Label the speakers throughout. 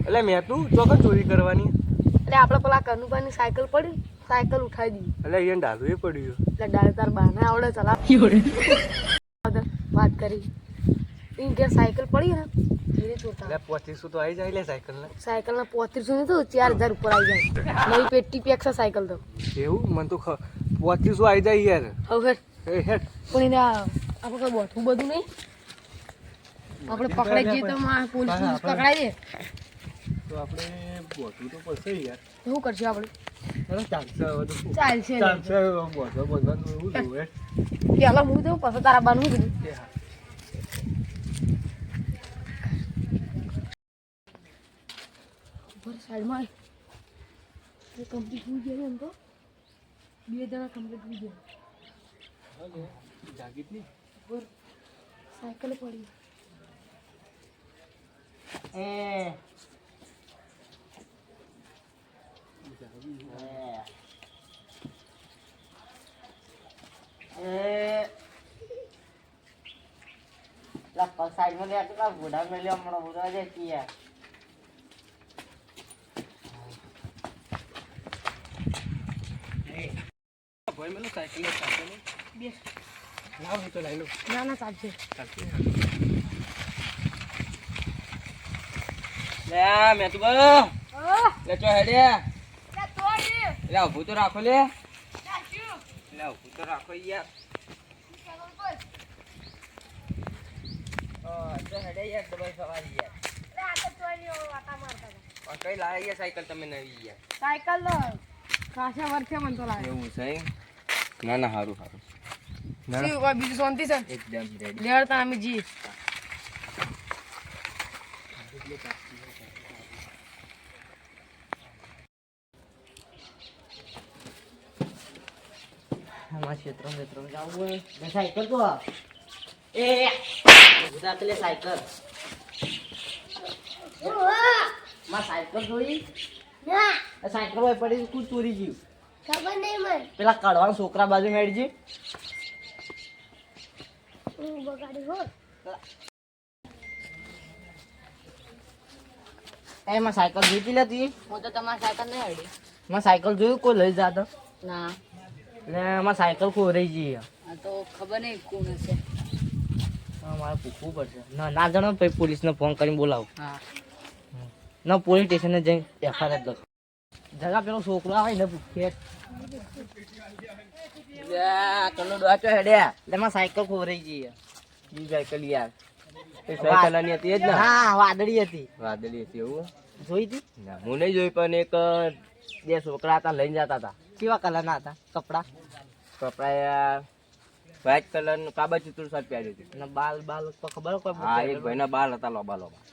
Speaker 1: એટલે મેં તું ચોકન ચોરી કરવાની
Speaker 2: એટલે આપણે પેલા કનુભાઈની સાયકલ પડી સાયકલ ઉઠાવી દીધી
Speaker 1: એટલે અહીંયા ડાલું એ પડ્યું
Speaker 2: એટલે ડાળ તાર બાને આવડે ચલાવ વાત કરી એમ કે સાયકલ પડી ને ધીરે ચોરતા
Speaker 1: એટલે 2500 તો આવી જાય લે
Speaker 2: સાયકલ ના 3500 ની તો 4000 ઉપર આવી જાય નવી પેટી પેક છે સાયકલ તો
Speaker 1: એવું મને તો 2500 આવી જાય યાર
Speaker 2: હવે
Speaker 1: એ હેડ
Speaker 2: પણ એને આપણે કોઈ બોઠું બધું નહીં આપણે પકડાઈ જઈએ તો પોલીસ પકડાઈ દે
Speaker 1: તો આપણે બોધવું તો પડશે યાર
Speaker 2: શું કરશું આપણે
Speaker 1: ચાલશે હવે તો શું?
Speaker 2: ચાલશે
Speaker 1: ચાલશે બોધવાનું એવું જોવે
Speaker 2: પેલા હું દઉં પછી તારા બાનું કીધું ઉપર સાઈડમાં કમ્પ્લીટ થઈ ગયા એમ તો 2 જણા કમ્પ્લીટ થઈ ગયા
Speaker 1: જાગીત નહીં
Speaker 2: ઉપર સાયકલ પડી
Speaker 3: साइड में लेके का बूढ़ा में ले हमरो बूढ़ा देती है
Speaker 1: ભાઈ મેલો સાયકલ
Speaker 2: બે
Speaker 1: લાવ તો લઈ લો
Speaker 2: ના ના ચાલશે
Speaker 3: ले मैं तो बोलो ले चो हेडे ले ऊपर तो रखो ले ऊपर तो रखो यार तो हेडे यार डबल सवारी यार और कई लाया ये साइकिल तमे नवी यार
Speaker 2: સાયકલ ખાસા વર્ષે મન તો લાગે
Speaker 3: એવું છે ના ના હારું હારું
Speaker 2: શું કોઈ બીજું શાંતિ છે
Speaker 3: એકદમ રેડી
Speaker 2: લેડતા અમે જી
Speaker 3: हमारे क्षेत्र में जाऊँ मैं साइकिल को ए उधर के लिए साइकिल मां साइकिल જોઈ
Speaker 2: ના
Speaker 3: સાયકલ હોય પડી કુછ ચોરી ગયું
Speaker 2: ખબર નહીં મને
Speaker 3: પેલા કાઢવાના છોકરા બાજુ મેળજી
Speaker 2: હું બગાડી હો
Speaker 3: એ માં સાયકલ જોઈતી લેતી
Speaker 2: હું તો તમારી સાયકલ નહીં હડી
Speaker 3: માં સાયકલ જોયું કોઈ લઈ જાતો
Speaker 2: ના
Speaker 3: ને માં સાયકલ ખોરાઈ ગઈ
Speaker 2: આ તો ખબર નહીં કોણ હશે
Speaker 3: મારે પૂછવું પડશે ના ના જાણો પછી પોલીસને ફોન કરીને બોલાવું
Speaker 2: હા
Speaker 3: ના પોલીસ સ્ટેશને જઈને એફઆઈઆર લખો જગા પેલો છોકરો આવે ને પૂછે કલો ડોચો હેડે એટલે માં સાયકલ ખોરાઈ ગઈ
Speaker 1: ઈ સાયકલ યાર એ સાયકલ આની હતી જ ને
Speaker 3: હા વાદળી હતી
Speaker 1: વાદળી હતી એવું
Speaker 3: જોઈ હતી
Speaker 1: ના હું નહીં જોઈ પણ એક બે છોકરા હતા લઈને જતા હતા
Speaker 3: કેવા કલરના હતા કપડા
Speaker 1: કપડા વ્હાઈટ કલર નું કાબા ચિત્ર શર્ટ પહેર્યું હતું
Speaker 3: અને બાલ બાલ તો ખબર કોઈ
Speaker 1: હા એક ભાઈના બાલ હતા લોબા લોબા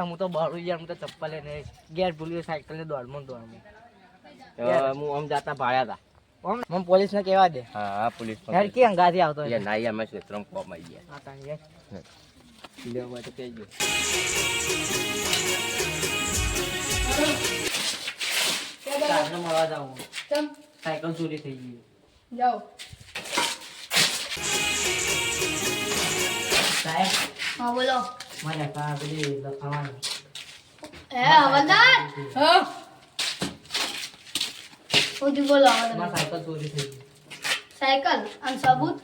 Speaker 3: હું તો બહાર યાર હું તો ચપ્પલ લઈને ગેર ભૂલી સાયકલ ને દોડમાં
Speaker 1: તો હું આમ જાતા ભાડ્યા હતા
Speaker 3: મને પોલીસ ને કેવા દે
Speaker 1: હા હા પોલીસ
Speaker 3: યાર કે અંગાથી આવતો
Speaker 1: યાર ના યાર મેં ક્ષેત્રમાં કોમ આવી ગયા
Speaker 3: હા તાન યાર
Speaker 1: લેવા હોય તો કહેજો
Speaker 3: કારને મળવા જાવું
Speaker 2: ચમ
Speaker 3: સાયકલ ચોરી થઈ ગઈ
Speaker 2: જાઓ
Speaker 3: સાહેબ
Speaker 2: હા બોલો
Speaker 3: મને કા પેલી લખાવાનું
Speaker 2: હવલદાર હા ઓજી બોલો
Speaker 3: મારી સાયકલ ચોરી થઈ ગઈ
Speaker 2: સાયકલ અને સબૂત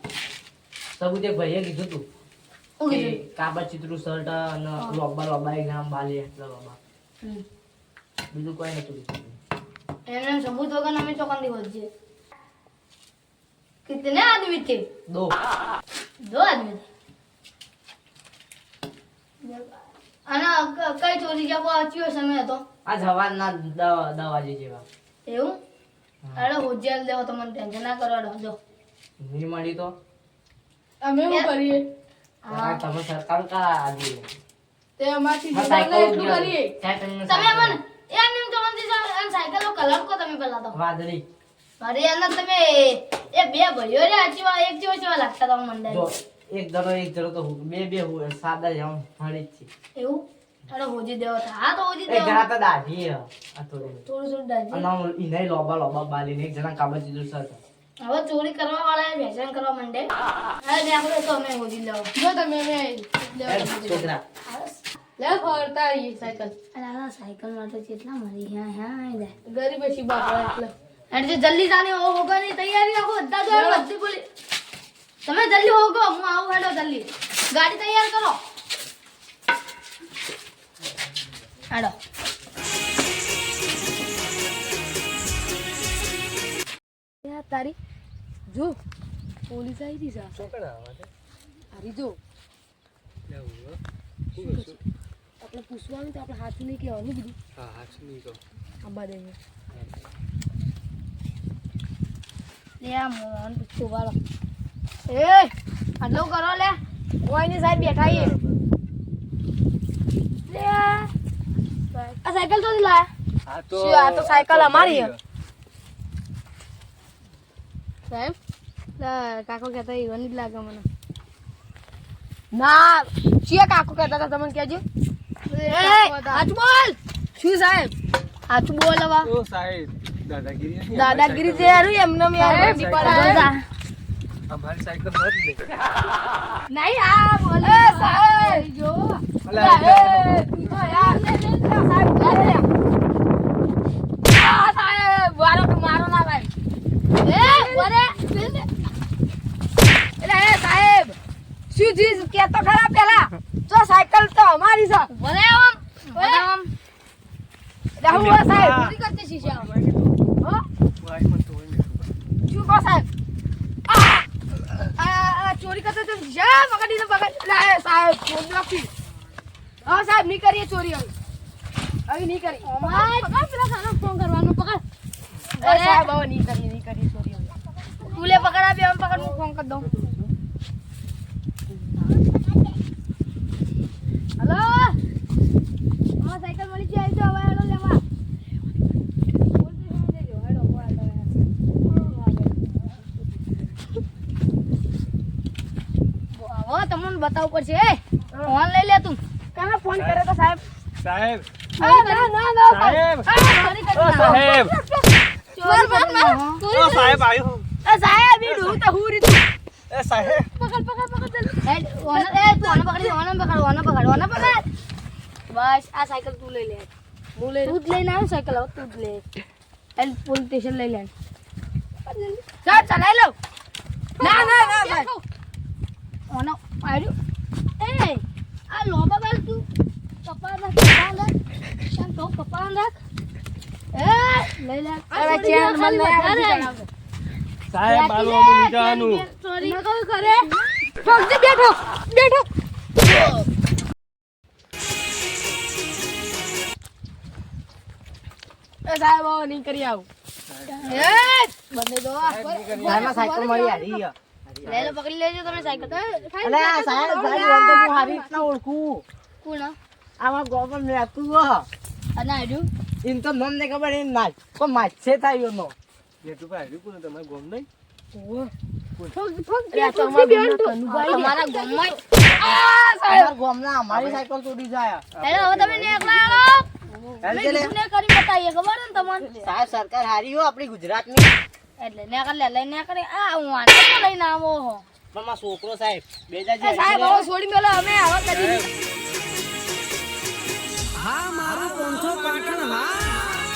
Speaker 3: સબૂત એક ભાઈએ કીધું તું
Speaker 2: હું
Speaker 3: કે
Speaker 2: કીધું
Speaker 3: કાબા ચિત્રું શર્ટ અને લોબા લોબા એક્ઝામ બાલી એટલા લોબા બીજું કોઈ નતું કીધું
Speaker 2: એમને सबूत वगैरह हमें चौकन दी होती है कितने आदमी थे
Speaker 3: દો
Speaker 2: दो आदमी थे आना कई चोरी क्या को अच्छी समय तो
Speaker 3: આ જવાનના દવાજી જેવા
Speaker 2: એવું અરે હોજિયાલ દેવો તો મને ટેન્શન ના કરો જો
Speaker 3: ની મળી તો
Speaker 2: અમે શું કરીએ
Speaker 3: આ તમે સરકાર કા આવી
Speaker 2: તે અમારથી
Speaker 3: હા,
Speaker 2: જીવન
Speaker 3: સાયકલ
Speaker 2: એટલું કરીએ
Speaker 3: સાયકલ
Speaker 2: તમે મને એમ એમ તો મને સાયકલ નો કલર કો તમે પેલા તો
Speaker 3: વાદળી
Speaker 2: અરે યાર તમે એ બે ભાઈઓ રે આચીવા એક જેવા લાગતા તમે મંડાઈ
Speaker 3: જો એક જણો તો બે બે હું સાદા જામ હળી જ છે
Speaker 2: એવું અરે હોજી દેવો હા તો હોજી
Speaker 3: એક
Speaker 2: દેવો
Speaker 3: જણા તો દાઢી આ થોડી
Speaker 2: થોડું દાજી
Speaker 3: અને ઈને લોબા લોબા બાલીને એક જણા કાબા ચીજુ સર
Speaker 2: હવે ચોરી કરવા વાળા વ્યસન કરવા માંડે અરે ને આપણે તો અમે હોજી લેવો જો તમે અમે
Speaker 3: છોકરા
Speaker 2: લે ફરતા આવીએ સાયકલ.
Speaker 4: અરે આ સાયકલ માટે કેટલા મળી હા હા જાય
Speaker 2: ગરીબ છે બાપડા એટલે.
Speaker 4: અરે જે જલ્દી જાને હોગોની તૈયારી રાખો બધા તો બધી બોલી તમે જલ્દી હોગો હું આવું હેડો જલ્દી ગાડી તૈયાર કરો હેડો
Speaker 2: યાર તારી જો પોલીસ આવી હતી સા અરે જો આપણે પૂછવાનું તો આપણે હાથ નહીં કહેવાનું બધું આંબા દે
Speaker 4: લે આ મોહન પૂછો વાળો એ આટલો કરો લે
Speaker 2: ઓયની સાહેબ બેઠા છે
Speaker 4: લે આ સાયકલ તો લાયા
Speaker 3: આ
Speaker 2: શું આ તો સાયકલ અમારી છે સાહેબ
Speaker 4: કાકો કહેતા ઈવાની જ લાગે મને
Speaker 2: ના ચિયા કાકો કહેતા હતા તમને કહેજો
Speaker 4: હાથ બોલ
Speaker 2: શું સાહેબ
Speaker 4: હાથ બોલ હવે
Speaker 3: ઓ સાહેબ દાદાગીરી
Speaker 2: દાદાગીરી જે હારું એમને યાર મંડી પડે
Speaker 3: અમારી સાયકલ મત લે
Speaker 4: નહીં આ બોલ
Speaker 2: સાહેબ
Speaker 4: જો
Speaker 3: અલા
Speaker 2: તું તો યાર સાહેબ લે આ સાહેબ વારો તું મારો ના ભાઈ
Speaker 4: એ બોલે
Speaker 2: એટલે એ સાહેબ શું ચીજ કેતો ખરા પેલા જો સાયકલ તો અમારી છે
Speaker 4: બોલે આમ
Speaker 2: એટલે હું આ સાહેબ
Speaker 4: પૂરી કરતી શીશા
Speaker 2: હો
Speaker 3: ભાઈ મત તો હોય
Speaker 2: શું કહો સાહેબ આ ચોરી કરતો તો જા પકડીને પકડ લે સાહેબ ફોન રાખી હા સાહેબ નહીં કરીએ ચોરી હવે નહીં કરી
Speaker 4: પકડ પેલા ખાનો ફોન કરવાનો પકડ
Speaker 2: એ સાહેબ હવે નહીં કરીએ ચોરી હવે
Speaker 4: તું લે પકડ આ બે આમ પકડ હું ફોન કરી દઉં
Speaker 2: હલો
Speaker 4: આ સાયકલ મળી છે આવી તો હવે હેડો લેવા હવે તમને બતાવવું પડશે એ ફોન લઈ લે તું
Speaker 2: કાને ફોન કર્યો તો સાહેબ
Speaker 3: સાહેબ
Speaker 2: ના
Speaker 3: સાહેબ
Speaker 4: ચોરી કરી ના.
Speaker 3: સાહેબ
Speaker 4: ચોરી કરી ના.
Speaker 3: ઓ સાહેબ આવ્યો
Speaker 2: સાહેબ એ ડૂ તો હું રીતું
Speaker 3: એ સાહેબ
Speaker 4: એ ઓને તું ઓને પકડી ઓને પકડ બસ આ સાયકલ તું લઈ લે
Speaker 2: હું લઈ
Speaker 4: તું જ લઈને આવ્યો સાયકલ હવે તું જ લે એલ પોલીસ સ્ટેશન લઈ લે
Speaker 2: સાહેબ ચલાઈ લો ના સાહેબ
Speaker 4: ઓનો આવ્યું એ આ લોબા બાલ તું કપા રાખ શાન તો કપા રાખ એ લઈ લે
Speaker 2: અરે ચેન મન લે
Speaker 3: સાહેબ આલવાનું નીકળવાનું
Speaker 4: સોરી ન કહું કરે
Speaker 2: ફક્ત બેઠો એ સાહેબ હવે નહીં કરી આવું એ
Speaker 4: બંને દો
Speaker 1: સાહેબમાં સાયકલ મળી આવી
Speaker 4: લઈ લો પકડી લેજો તમે સાયકલ
Speaker 1: અલે આ સાહેબ સાહેબ આમ તો હું હારી રીતના ઓળખું
Speaker 4: કોણ
Speaker 1: આમાં ગોપમ રહેતું હો
Speaker 4: અને આડ્યું
Speaker 1: એમ તો મને ખબર એમ નાચ પણ માછે થાય નો
Speaker 3: જેટલું ભાઈ કોને તમારે ગોમ નહીં
Speaker 4: તમારા ગામમાં
Speaker 1: અમારા ગામના અમારી સાયકલ તોડી જાય
Speaker 4: હેલો હવે તમે નીકળા આવો
Speaker 1: હેલ કે લે.
Speaker 4: ને કરી બતાઈએ ખબર ને તમને
Speaker 1: સાહેબ સરકાર હારી હો આપણી ગુજરાતની
Speaker 4: એટલે નીકળ લે લઈને નીકળે આ હું આને લઈને આવો હો
Speaker 1: પણ મારો છોકરો સાહેબ બે
Speaker 2: સાહેબ હવે છોડી મેલો અમે આવા કરી